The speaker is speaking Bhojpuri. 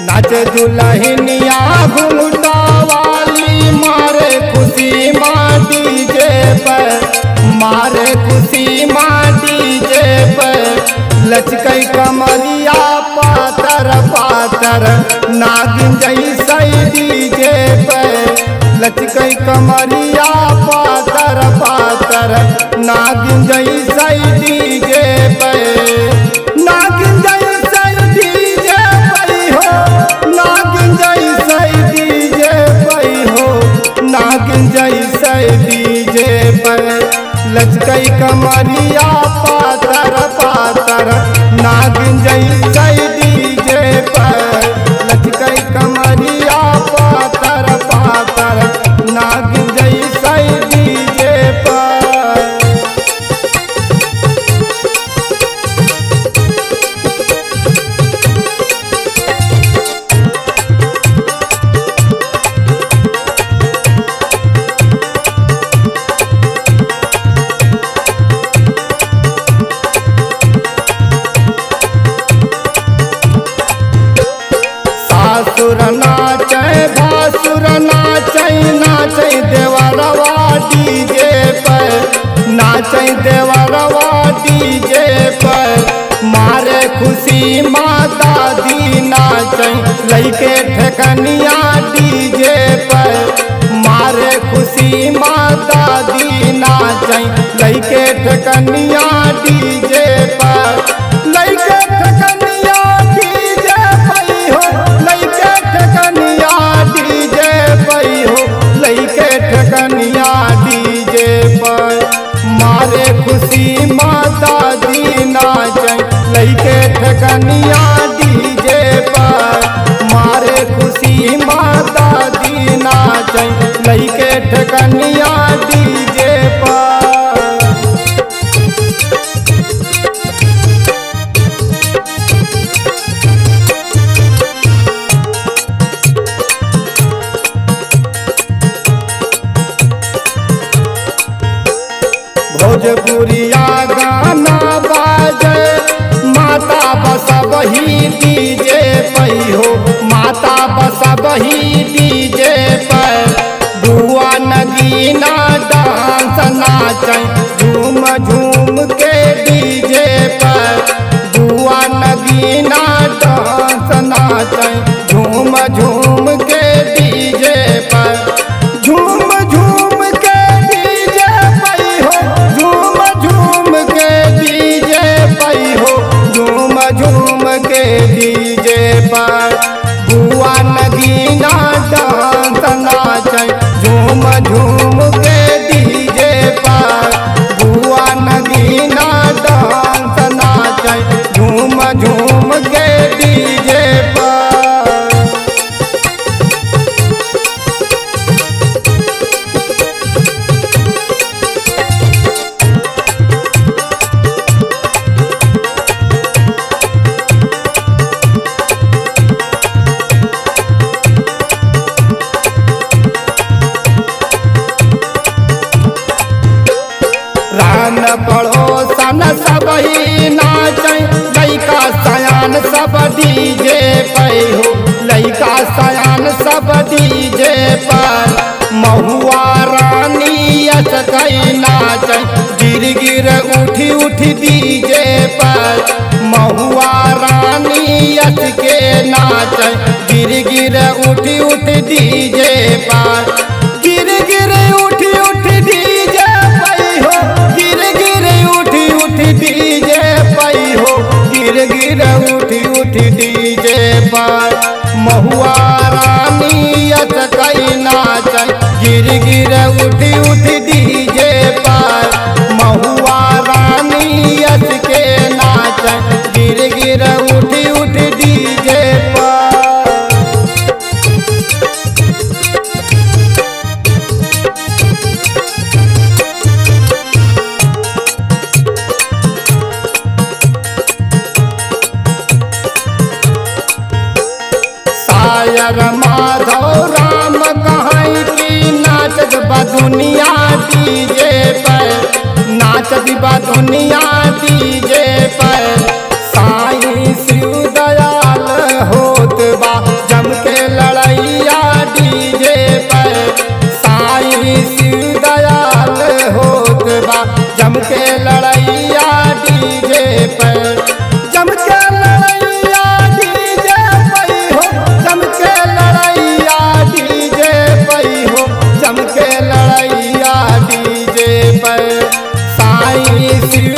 नाचे दुल्हनिया घुंघटा वाली मारे खुशी माँ डीजे पर, मारे खुशी माँ डीजे पर। लचकई कमरिया पातर पातर नागिन जैसे डीजे पर। लचकई कमरिया पातर पातर नागिन जैसे डीजे पर। नागिन जैसे डीजे पई हो, नागिन जैसे डीजे पई हो, नागिन जैसे डीजे पर। लचकई कमरिया पातर पातर नागिन जैसे डीजे पर। लचकई कमरिया पातर पातर नागिन जैसे डीजे पर। सासुर नाचे भासुर नाचे, नाचे देवरवा डीजे पर। नाचे देवरवा डीजे पर। मारे खुशी माता दी नाचे लइके ठेकनिया डीजे पर। मारे खुशी माता दी नाचे लइके ठेकनिया डीजे पर। लइके ठेकनिया डीजे पई हो, लइके ठेकनिया डीजे पई हो, लइके ठेकनिया डीजे पर। मारे खुशी माता दी नाचे लइके ठेकनिया डीजे पर। मारे खुशी माता दी नाचे लइके ठेकनिया डीजे पर। भोजपुरिया गाना बाजे माता बसबही डीजे पई हो, माता बसबही डीजे पर। बुआ नगीना डांस नाचे झूम झूम के डीजे पर। बुआ नगीना डांस नाचे झूम झूम के डीजे पर। झूम झूम के डीजे पई हो, झूम झूम के डीजे पई हो, झूम झूम के डीजे पर। बुआ नगीना डांस नाचे झूम झूम के डीजे पर। बुआ नगीना डांस नाचे झूम झूम के डीजे पर। रान पड़ोसन सबही नाचे लइका सयान सब डीजे पई हो, लइका सयान सब डीजे पर। महुआ रानी यस कई नाचे गिर गिर उठी उठी डीजे पर। महुआ रानी यस के नाचे गिर गिर उठी उठी डीजे पर। गिर गिर उठी उठी डीजे पई हो, गिर गिर उठी उठी डीजे पई हो, गिर गिर उठी उठी डीजे पर। महुआ रानी यस कई नाचे गिर गिर उठी उठी डीजे पर। महुआ रानी यस के नाचे गिर गिर उठी उठी डीजे पर। राइटर माधव राम कहाई की नाचत बा दुनिया डीजे पर, नाचत बा दुनिया डीजे पर। साईं शिव दयाल होत बा जम के लड़ैया डीजे पर, साईं शिव दयाल होत बा जम के लड़ैया डीजे पर, जम के लड़ैया डीजे पई हो, जम के लड़ैया डीजे पई हो, जम के लड़ैया डीजे पर। साईं शिव